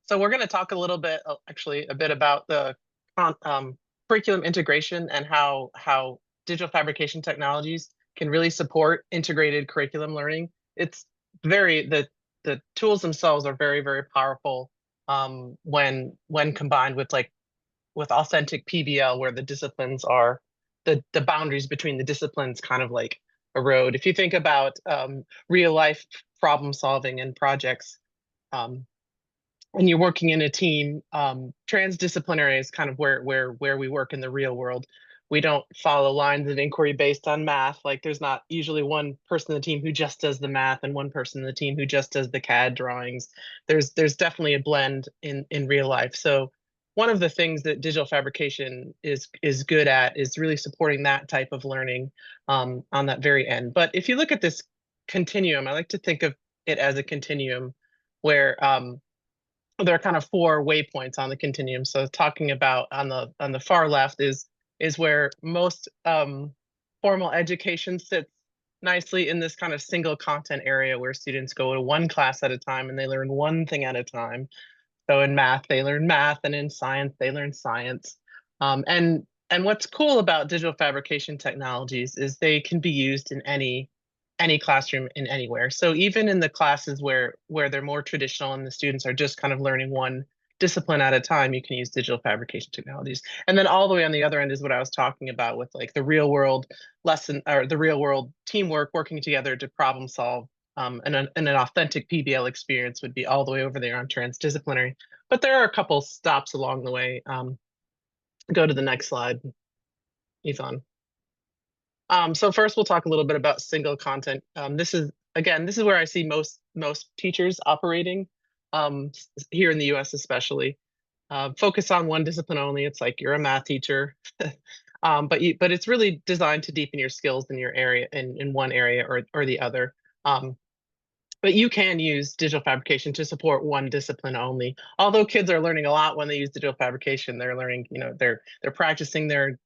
So we're going to talk a little bit, actually, a bit about the curriculum integration and how digital fabrication technologies can really support integrated curriculum learning. It's very the tools themselves are very powerful when combined with with authentic PBL, where the disciplines are the boundaries between the disciplines kind of like erode. If you think about real life problem solving and projects. Um, when you're working in a team, transdisciplinary is kind of where we work in the real world. We don't follow lines of inquiry based on math. Like there's not usually one person in the team who just does the math and one person in the team who just does the CAD drawings. There's definitely a blend in real life. So one of the things that digital fabrication is good at is really supporting that type of learning on that very end. But if you look at this continuum, I like to think of it as a continuum where there are kind of four waypoints on the continuum. So talking about on the far left is where most formal education sits nicely in this kind of single content area where students go to one class at a time and they learn one thing at a time. So in math, they learn math, and in science, they learn science. And what's cool about digital fabrication technologies is they can be used in any classroom in anywhere. So even in the classes where they're more traditional and the students are just kind of learning one discipline at a time, you can use digital fabrication technologies. And then all the way on the other end is what I was talking about with like the real world lesson or the real world teamwork working together to problem solve. And an authentic PBL experience would be all the way over there on transdisciplinary. But there are a couple stops along the way. Go to the next slide, Ethan. So first, we'll talk a little bit about single content. This is where I see most teachers operating here in the U.S. especially. Focus on one discipline only. It's like you're a math teacher, but it's really designed to deepen your skills in your area in one area or the other. But you can use digital fabrication to support one discipline only. Although kids are learning a lot when they use digital fabrication, they're learning, they're practicing their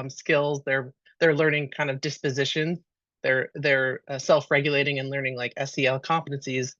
skills, they're learning kind of disposition, they're self-regulating and learning like SEL competencies.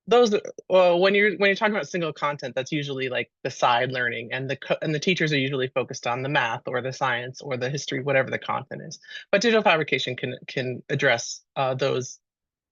Those when you're talking about single content, that's usually like the side learning, and the teachers are usually focused on the math or the science or the history, whatever the content is. But digital fabrication can address those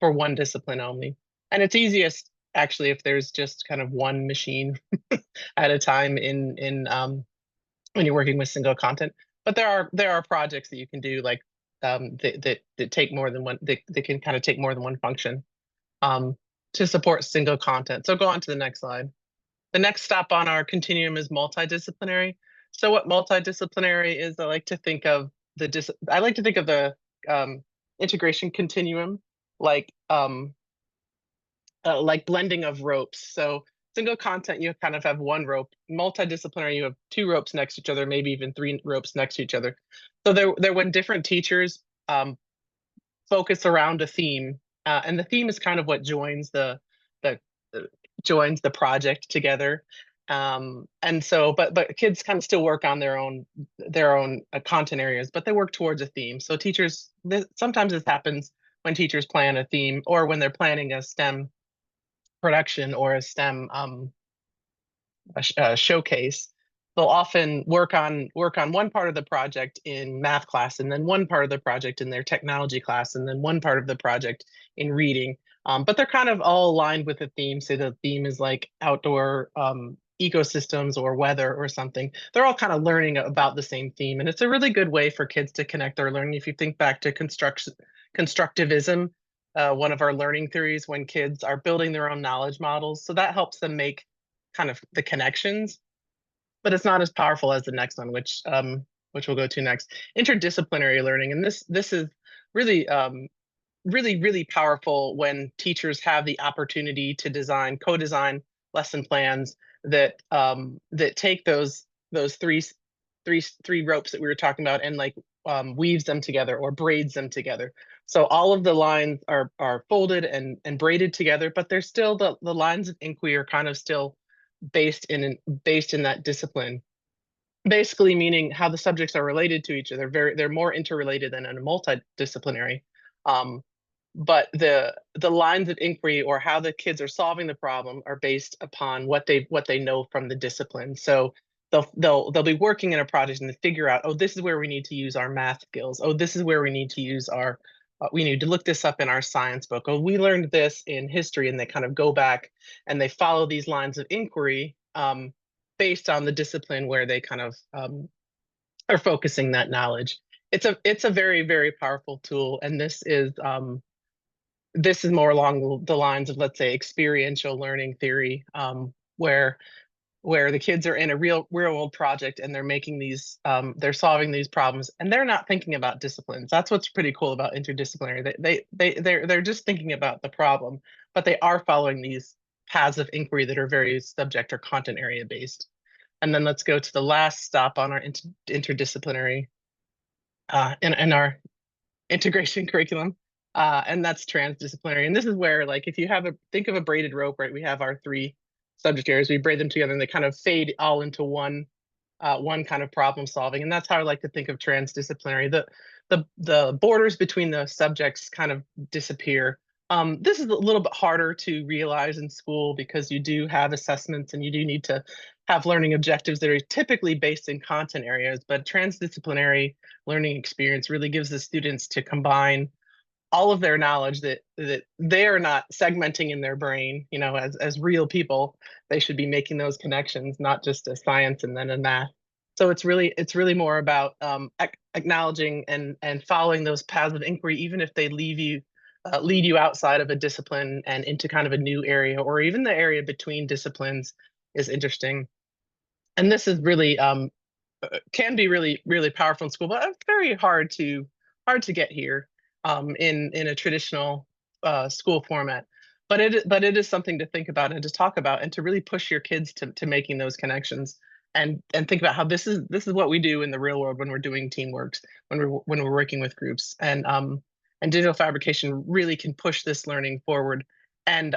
for one discipline only. And it's easiest actually if there's just kind of one machine at a time in when you're working with single content. But there are projects that you can do like that take more than one that can kind of take more than one function um, to support single content. So go on to the next slide. The next stop on our continuum is multidisciplinary. So what multidisciplinary is, I like to think of the integration continuum like like blending of ropes. So single content, you kind of have one rope. Multidisciplinary, you have two ropes next to each other, maybe even three ropes next to each other. So there when different teachers focus around a theme, and the theme is kind of what the joins the project together. And so, but kids kind of still work on their own content areas, but they work towards a theme. So teachers, sometimes this happens when teachers plan a theme or when they're planning a STEM production or a STEM showcase. They'll often work on one part of the project in math class, and then one part of the project in their technology class, and then one part of the project in reading. But they're kind of all aligned with a theme. So the theme is like outdoor ecosystems or weather or something. They're all kind of learning about the same theme, and it's a really good way for kids to connect their learning. If you think back to constructivism, one of our learning theories, when kids are building their own knowledge models, so that helps them make kind of the connections, but it's not as powerful as the next one, which we'll go to next. Interdisciplinary learning, and this is really really powerful when teachers have the opportunity to co-design lesson plans that take those three ropes that we were talking about and like weaves them together or braids them together. So all of the lines are folded and braided together, but they're still the lines of inquiry are kind of still based in that discipline. Basically meaning how the subjects are related to each other. They're more interrelated than in a multidisciplinary. Um, but the lines of inquiry or how the kids are solving the problem are based upon what they know from the discipline. So they'll be working in a project and they figure out, oh, this is where we need to use our math skills. Oh, this is where we need to use our we need to look this up in our science book. Oh, we learned this in history, and they kind of go back and they follow these lines of inquiry based on the discipline where they kind of are focusing that knowledge. It's a very, very powerful tool, and this is more along the lines of, let's say, experiential learning theory, where the kids are in a real world project and they're making these they're solving these problems and they're not thinking about disciplines. That's what's pretty cool about interdisciplinary. They're just thinking about the problem, but they are following these paths of inquiry that are very subject or content area based. And then let's go to the last stop on our interdisciplinary in our integration curriculum, and that's transdisciplinary. And this is where, like, if you have think of a braided rope, right? We have our three subject areas. We braid them together, and they kind of fade all into one kind of problem solving. And that's how I like to think of transdisciplinary. The borders between the subjects kind of disappear. This is a little bit harder to realize in school because you do have assessments and you do need to have learning objectives that are typically based in content areas, but transdisciplinary learning experience really gives the students to combine all of their knowledge that they are not segmenting in their brain, as real people. They should be making those connections, not just a science and then a math. So it's really more about acknowledging and following those paths of inquiry, even if they lead you outside of a discipline and into kind of a new area, or even the area between disciplines is interesting. And this is really can be really, really powerful in school, but it's very hard to get here in a traditional school format. But it is something to think about and to talk about and to really push your kids to making those connections and think about how this is what we do in the real world when we're doing teamworks, when we're working with groups. And digital fabrication really can push this learning forward and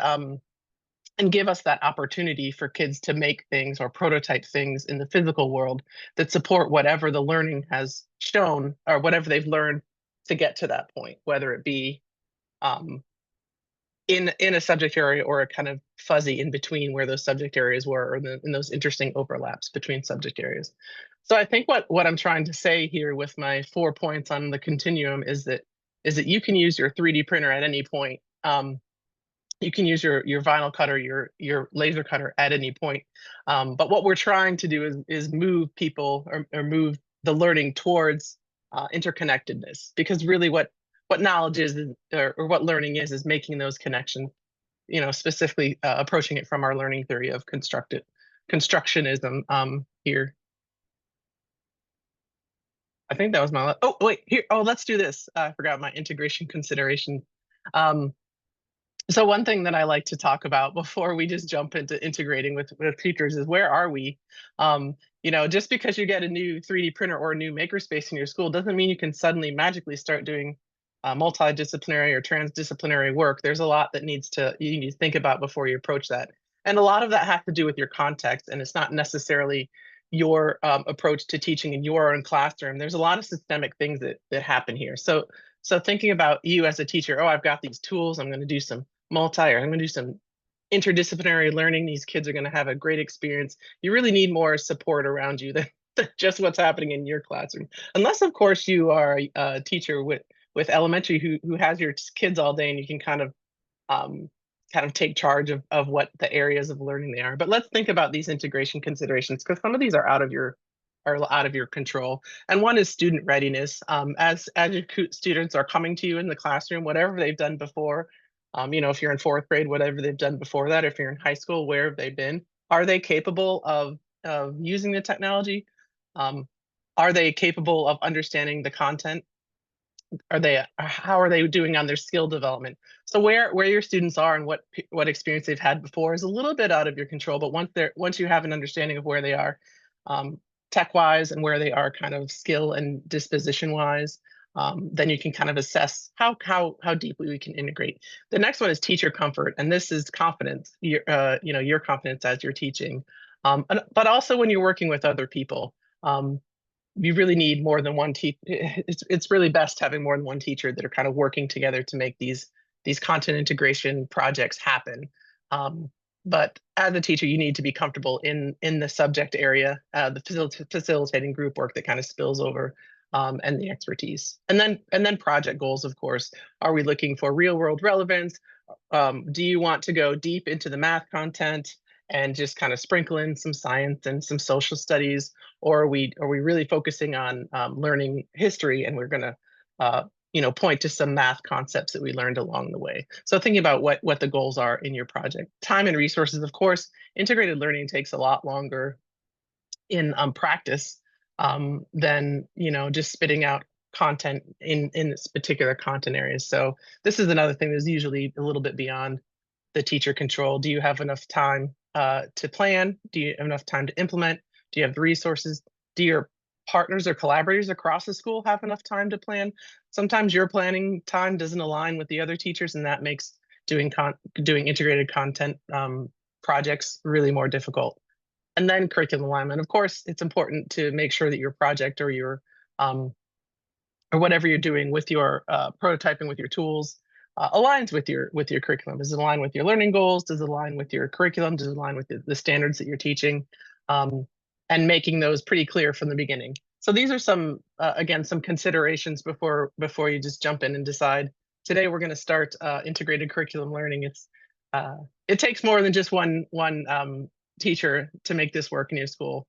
give us that opportunity for kids to make things or prototype things in the physical world that support whatever the learning has shown or whatever they've learned to get to that point, whether it be um, in a subject area or a kind of fuzzy in between where those subject areas were, or in those interesting overlaps between subject areas. So I think what I'm trying to say here with my 4 points on the continuum is that you can use your 3D printer at any point. You can use your vinyl cutter, your laser cutter at any point. But what we're trying to do is move people or move the learning towards interconnectedness, because really what knowledge is or what learning is making those connections, specifically approaching it from our learning theory of constructionism here. I think that was my, oh, wait, here, oh, let's do this. I forgot my integration consideration. So one thing that I like to talk about before we just jump into integrating with teachers is, where are we? Just because you get a new 3D printer or a new makerspace in your school doesn't mean you can suddenly magically start doing multidisciplinary or transdisciplinary work. There's a lot that you need to think about before you approach that. And a lot of that has to do with your context, and it's not necessarily your approach to teaching in your own classroom. There's a lot of systemic things that happen here. So thinking about you as a teacher, oh, I've got these tools, I'm going to do some or I'm going to do some interdisciplinary learning. These kids are going to have a great experience. You really need more support around you than just what's happening in your classroom. Unless, of course, you are a teacher with elementary who has your kids all day, and you can kind of take charge of what the areas of learning they are. But let's think about these integration considerations, because some of these are out of your control. And one is student readiness. As your students are coming to you in the classroom, whatever they've done before, if you're in 4th grade, whatever they've done before that, if you're in high school, where have they been? Are they capable of using the technology? Are they capable of understanding the content? How are they doing on their skill development? So where your students are and what experience they've had before is a little bit out of your control. But once you have an understanding of where they are, tech-wise, and where they are kind of skill and disposition-wise, then you can kind of assess how deeply we can integrate. The next one is teacher comfort, and this is confidence. Your confidence as you're teaching, but also when you're working with other people. You really need more than one teacher. It's really best having more than one teacher that are kind of working together to make these these content integration projects happen. But as a teacher, you need to be comfortable in the subject area, the facilitating group work that kind of spills over, and the expertise. And then project goals, of course. Are we looking for real world relevance? Do you want to go deep into the math content and just kind of sprinkle in some science and some social studies, or are we really focusing on learning history, and we're going to point to some math concepts that we learned along the way? So thinking about what the goals are in your project. Time and resources, of course. Integrated learning takes a lot longer in practice than just spitting out content in this particular content areas. So this is another thing that's usually a little bit beyond the teacher control. Do you have enough time to plan? Do you have enough time to implement? Do you have the resources? Do your partners or collaborators across the school have enough time to plan? Sometimes your planning time doesn't align with the other teachers, and that makes doing integrated content projects really more difficult. And then curriculum alignment. Of course, it's important to make sure that your project or your or whatever you're doing with your prototyping with your tools aligns with your curriculum. Does it align with your learning goals? Does it align with your curriculum? Does it align with the standards that you're teaching? And making those pretty clear from the beginning. So these are some again, some considerations before you just jump in and decide, today we're going to start integrated curriculum learning. It takes more than just one teacher to make this work in your school.